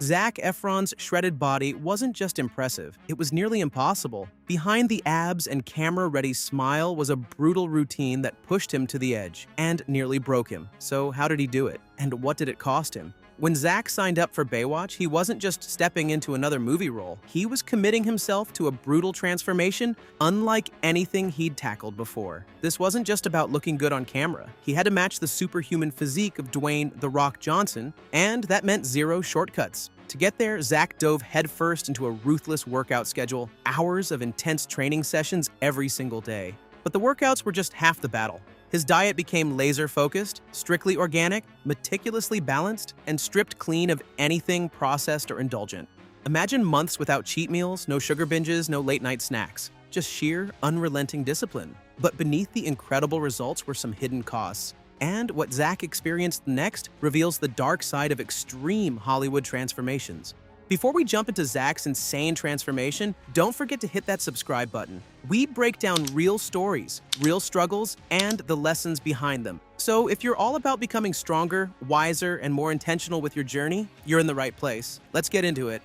Zac Efron's shredded body wasn't just impressive, it was nearly impossible. Behind the abs and camera-ready smile was a brutal routine that pushed him to the edge and nearly broke him. So how did he do it? And what did it cost him? When Zac signed up for Baywatch, he wasn't just stepping into another movie role. He was committing himself to a brutal transformation unlike anything he'd tackled before. This wasn't just about looking good on camera. He had to match the superhuman physique of Dwayne "The Rock" Johnson, and that meant zero shortcuts. To get there, Zac dove headfirst into a ruthless workout schedule, hours of intense training sessions every single day. But the workouts were just half the battle. His diet became laser-focused, strictly organic, meticulously balanced, and stripped clean of anything processed or indulgent. Imagine months without cheat meals, no sugar binges, no late-night snacks. Just sheer, unrelenting discipline. But beneath the incredible results were some hidden costs. And what Zac experienced next reveals the dark side of extreme Hollywood transformations. Before we jump into Zac's insane transformation, don't forget to hit that subscribe button. We break down real stories, real struggles, and the lessons behind them. So if you're all about becoming stronger, wiser, and more intentional with your journey, you're in the right place. Let's get into it.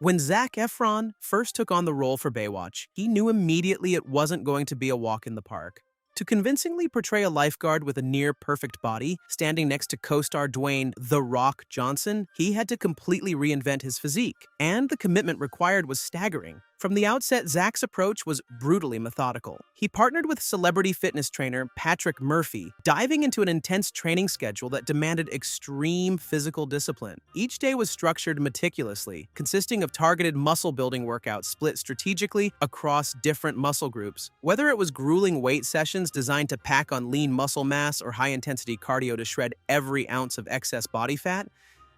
When Zac Efron first took on the role for Baywatch, he knew immediately it wasn't going to be a walk in the park. To convincingly portray a lifeguard with a near-perfect body, standing next to co-star Dwayne "The Rock" Johnson, he had to completely reinvent his physique, and the commitment required was staggering. From the outset, Zac's approach was brutally methodical. He partnered with celebrity fitness trainer Patrick Murphy, diving into an intense training schedule that demanded extreme physical discipline. Each day was structured meticulously, consisting of targeted muscle-building workouts split strategically across different muscle groups. Whether it was grueling weight sessions designed to pack on lean muscle mass or high-intensity cardio to shred every ounce of excess body fat,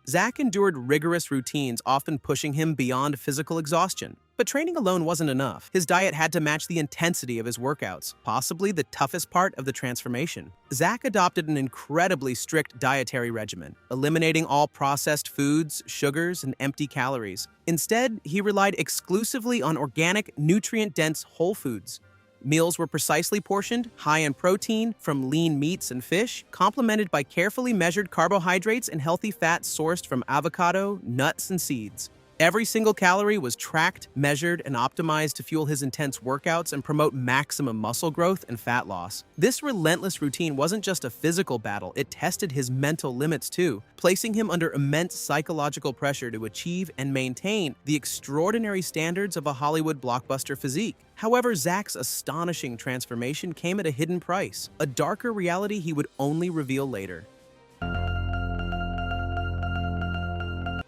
Zac endured rigorous routines, often pushing him beyond physical exhaustion. But training alone wasn't enough. His diet had to match the intensity of his workouts, possibly the toughest part of the transformation. Zac adopted an incredibly strict dietary regimen, eliminating all processed foods, sugars, and empty calories. Instead, he relied exclusively on organic, nutrient-dense whole foods. Meals were precisely portioned, high in protein from lean meats and fish, complemented by carefully measured carbohydrates and healthy fats sourced from avocado, nuts, and seeds. Every single calorie was tracked, measured, and optimized to fuel his intense workouts and promote maximum muscle growth and fat loss. This relentless routine wasn't just a physical battle, it tested his mental limits too, placing him under immense psychological pressure to achieve and maintain the extraordinary standards of a Hollywood blockbuster physique. However, Zac's astonishing transformation came at a hidden price, a darker reality he would only reveal later.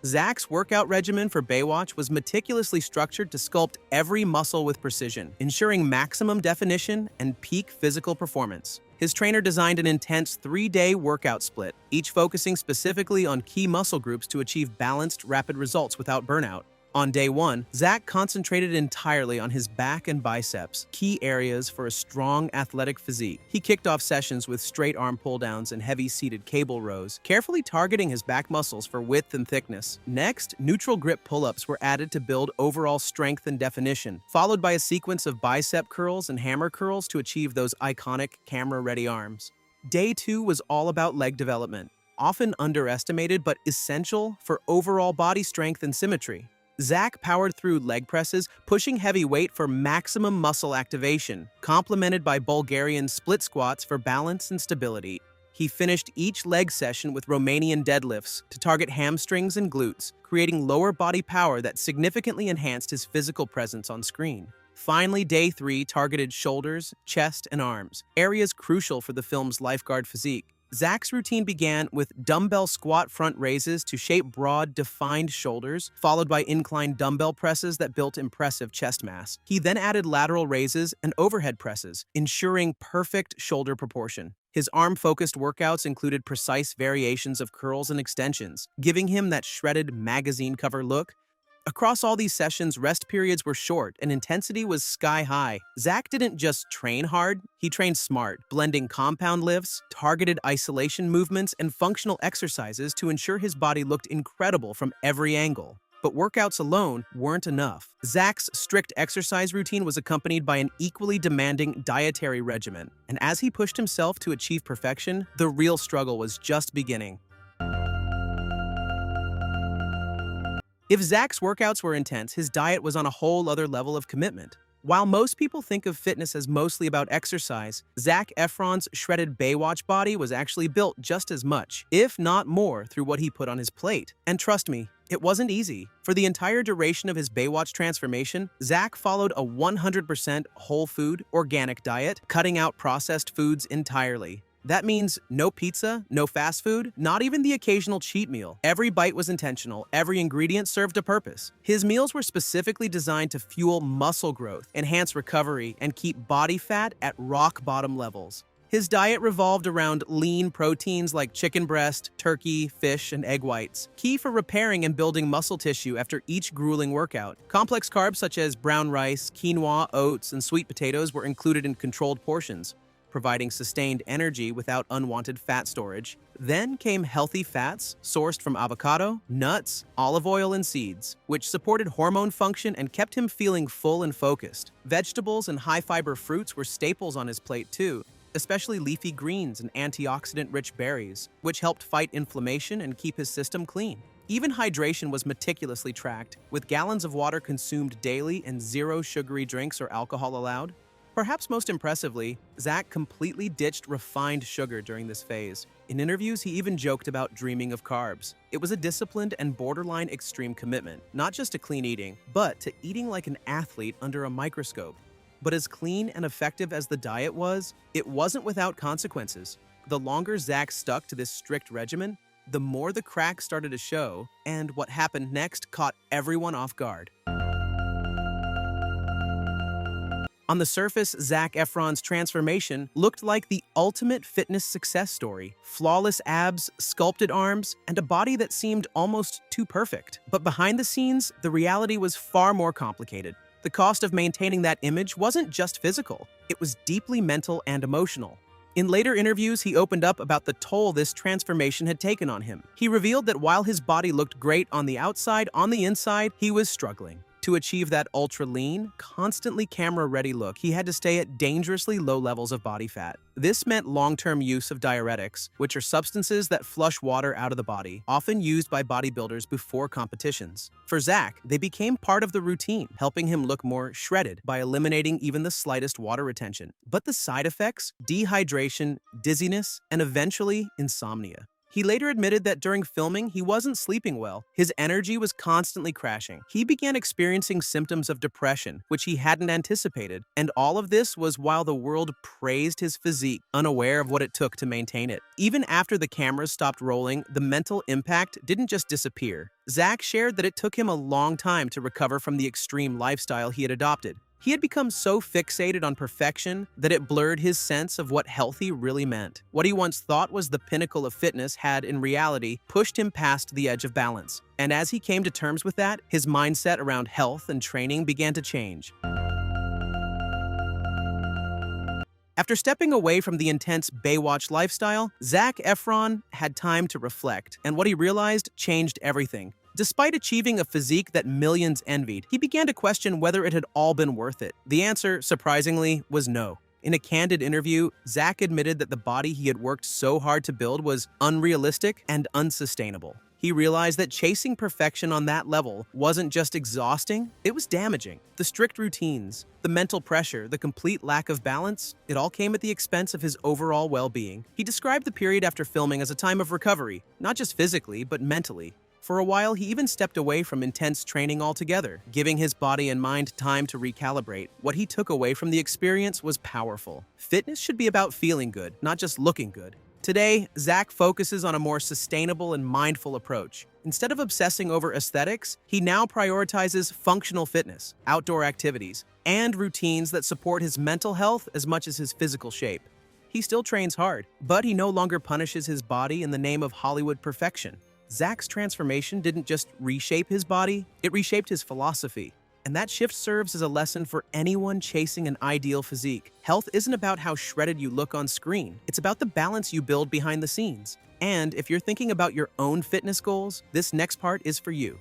Zac's workout regimen for Baywatch was meticulously structured to sculpt every muscle with precision, ensuring maximum definition and peak physical performance. His trainer designed an intense 3-day workout split, each focusing specifically on key muscle groups to achieve balanced, rapid results without burnout. On day 1, Zac concentrated entirely on his back and biceps, key areas for a strong, athletic physique. He kicked off sessions with straight arm pull-downs and heavy-seated cable rows, carefully targeting his back muscles for width and thickness. Next, neutral grip pull-ups were added to build overall strength and definition, followed by a sequence of bicep curls and hammer curls to achieve those iconic camera-ready arms. Day 2 was all about leg development, often underestimated but essential for overall body strength and symmetry. Zac powered through leg presses, pushing heavy weight for maximum muscle activation, complemented by Bulgarian split squats for balance and stability. He finished each leg session with Romanian deadlifts to target hamstrings and glutes, creating lower body power that significantly enhanced his physical presence on screen. Finally, day 3 targeted shoulders, chest, and arms, areas crucial for the film's lifeguard physique. Zac's routine began with dumbbell squat front raises to shape broad, defined shoulders, followed by inclined dumbbell presses that built impressive chest mass. He then added lateral raises and overhead presses, ensuring perfect shoulder proportion. His arm-focused workouts included precise variations of curls and extensions, giving him that shredded magazine cover look. Across all these sessions, rest periods were short and intensity was sky-high. Zac didn't just train hard, he trained smart, blending compound lifts, targeted isolation movements, and functional exercises to ensure his body looked incredible from every angle. But workouts alone weren't enough. Zac's strict exercise routine was accompanied by an equally demanding dietary regimen, and as he pushed himself to achieve perfection, the real struggle was just beginning. If Zac's workouts were intense, his diet was on a whole other level of commitment. While most people think of fitness as mostly about exercise, Zac Efron's shredded Baywatch body was actually built just as much, if not more, through what he put on his plate. And trust me, it wasn't easy. For the entire duration of his Baywatch transformation, Zac followed a 100% whole food, organic diet, cutting out processed foods entirely. That means no pizza, no fast food, not even the occasional cheat meal. Every bite was intentional, every ingredient served a purpose. His meals were specifically designed to fuel muscle growth, enhance recovery, and keep body fat at rock-bottom levels. His diet revolved around lean proteins like chicken breast, turkey, fish, and egg whites, key for repairing and building muscle tissue after each grueling workout. Complex carbs such as brown rice, quinoa, oats, and sweet potatoes were included in controlled portions, providing sustained energy without unwanted fat storage. Then came healthy fats sourced from avocado, nuts, olive oil, and seeds, which supported hormone function and kept him feeling full and focused. Vegetables and high-fiber fruits were staples on his plate too, especially leafy greens and antioxidant-rich berries, which helped fight inflammation and keep his system clean. Even hydration was meticulously tracked, with gallons of water consumed daily and zero sugary drinks or alcohol allowed. Perhaps most impressively, Zac completely ditched refined sugar during this phase. In interviews, he even joked about dreaming of carbs. It was a disciplined and borderline extreme commitment, not just to clean eating, but to eating like an athlete under a microscope. But as clean and effective as the diet was, it wasn't without consequences. The longer Zac stuck to this strict regimen, the more the cracks started to show, and what happened next caught everyone off guard. On the surface, Zac Efron's transformation looked like the ultimate fitness success story. Flawless abs, sculpted arms, and a body that seemed almost too perfect. But behind the scenes, the reality was far more complicated. The cost of maintaining that image wasn't just physical, it was deeply mental and emotional. In later interviews, he opened up about the toll this transformation had taken on him. He revealed that while his body looked great on the outside, on the inside, he was struggling. To achieve that ultra-lean, constantly camera-ready look, he had to stay at dangerously low levels of body fat. This meant long-term use of diuretics, which are substances that flush water out of the body, often used by bodybuilders before competitions. For Zac, they became part of the routine, helping him look more shredded by eliminating even the slightest water retention. But the side effects? Dehydration, dizziness, and eventually insomnia. He later admitted that during filming, he wasn't sleeping well. His energy was constantly crashing. He began experiencing symptoms of depression, which he hadn't anticipated. And all of this was while the world praised his physique, unaware of what it took to maintain it. Even after the cameras stopped rolling, the mental impact didn't just disappear. Zac shared that it took him a long time to recover from the extreme lifestyle he had adopted. He had become so fixated on perfection that it blurred his sense of what healthy really meant. What he once thought was the pinnacle of fitness had, in reality, pushed him past the edge of balance. And as he came to terms with that, his mindset around health and training began to change. After stepping away from the intense Baywatch lifestyle, Zac Efron had time to reflect, and what he realized changed everything. Despite achieving a physique that millions envied, he began to question whether it had all been worth it. The answer, surprisingly, was no. In a candid interview, Zac admitted that the body he had worked so hard to build was unrealistic and unsustainable. He realized that chasing perfection on that level wasn't just exhausting, it was damaging. The strict routines, the mental pressure, the complete lack of balance, it all came at the expense of his overall well-being. He described the period after filming as a time of recovery, not just physically, but mentally. For a while, he even stepped away from intense training altogether, giving his body and mind time to recalibrate. What he took away from the experience was powerful. Fitness should be about feeling good, not just looking good. Today, Zac focuses on a more sustainable and mindful approach. Instead of obsessing over aesthetics, he now prioritizes functional fitness, outdoor activities, and routines that support his mental health as much as his physical shape. He still trains hard, but he no longer punishes his body in the name of Hollywood perfection. Zac's transformation didn't just reshape his body, it reshaped his philosophy. And that shift serves as a lesson for anyone chasing an ideal physique. Health isn't about how shredded you look on screen, it's about the balance you build behind the scenes. And if you're thinking about your own fitness goals, this next part is for you.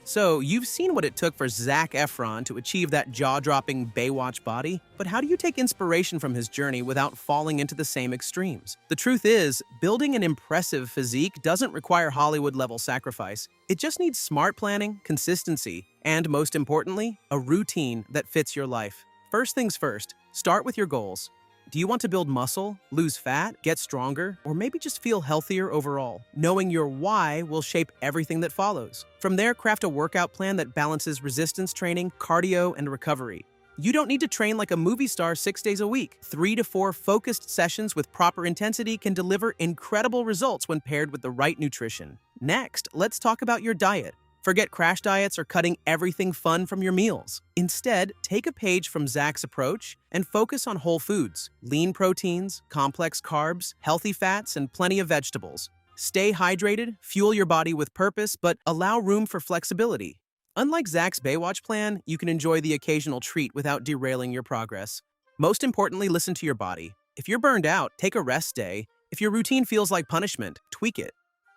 So, you've seen what it took for Zac Efron to achieve that jaw-dropping Baywatch body, but how do you take inspiration from his journey without falling into the same extremes? The truth is, building an impressive physique doesn't require Hollywood-level sacrifice. It just needs smart planning, consistency, and most importantly, a routine that fits your life. First things first, start with your goals. Do you want to build muscle, lose fat, get stronger, or maybe just feel healthier overall? Knowing your why will shape everything that follows. From there, craft a workout plan that balances resistance training, cardio, and recovery. You don't need to train like a movie star 6 days a week. 3 to 4 focused sessions with proper intensity can deliver incredible results when paired with the right nutrition. Next, let's talk about your diet. Forget crash diets or cutting everything fun from your meals. Instead, take a page from Zac's approach and focus on whole foods, lean proteins, complex carbs, healthy fats, and plenty of vegetables. Stay hydrated, fuel your body with purpose, but allow room for flexibility. Unlike Zac's Baywatch plan, you can enjoy the occasional treat without derailing your progress. Most importantly, listen to your body. If you're burned out, take a rest day. If your routine feels like punishment, tweak it.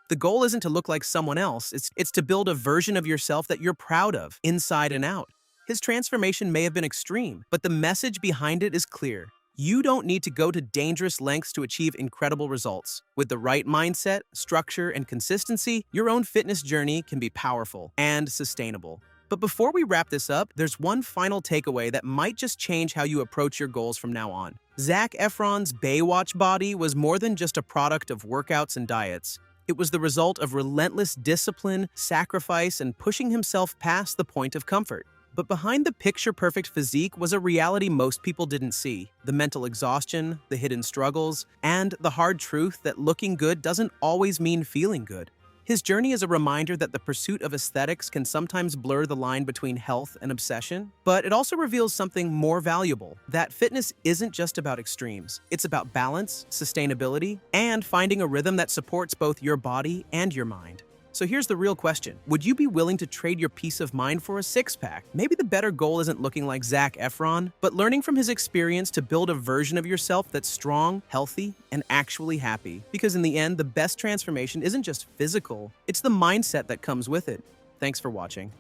The goal isn't to look like someone else, it's to build a version of yourself that you're proud of, inside and out. His transformation may have been extreme, but the message behind it is clear. You don't need to go to dangerous lengths to achieve incredible results. With the right mindset, structure, and consistency, your own fitness journey can be powerful and sustainable. But before we wrap this up, there's one final takeaway that might just change how you approach your goals from now on. Zac Efron's Baywatch body was more than just a product of workouts and diets. It was the result of relentless discipline, sacrifice, and pushing himself past the point of comfort. But behind the picture-perfect physique was a reality most people didn't see: the mental exhaustion, the hidden struggles, and the hard truth that looking good doesn't always mean feeling good. His journey is a reminder that the pursuit of aesthetics can sometimes blur the line between health and obsession, but it also reveals something more valuable: that fitness isn't just about extremes. It's about balance, sustainability, and finding a rhythm that supports both your body and your mind. So here's the real question. Would you be willing to trade your peace of mind for a six-pack? Maybe the better goal isn't looking like Zac Efron, but learning from his experience to build a version of yourself that's strong, healthy, and actually happy. Because in the end, the best transformation isn't just physical, it's the mindset that comes with it. Thanks for watching.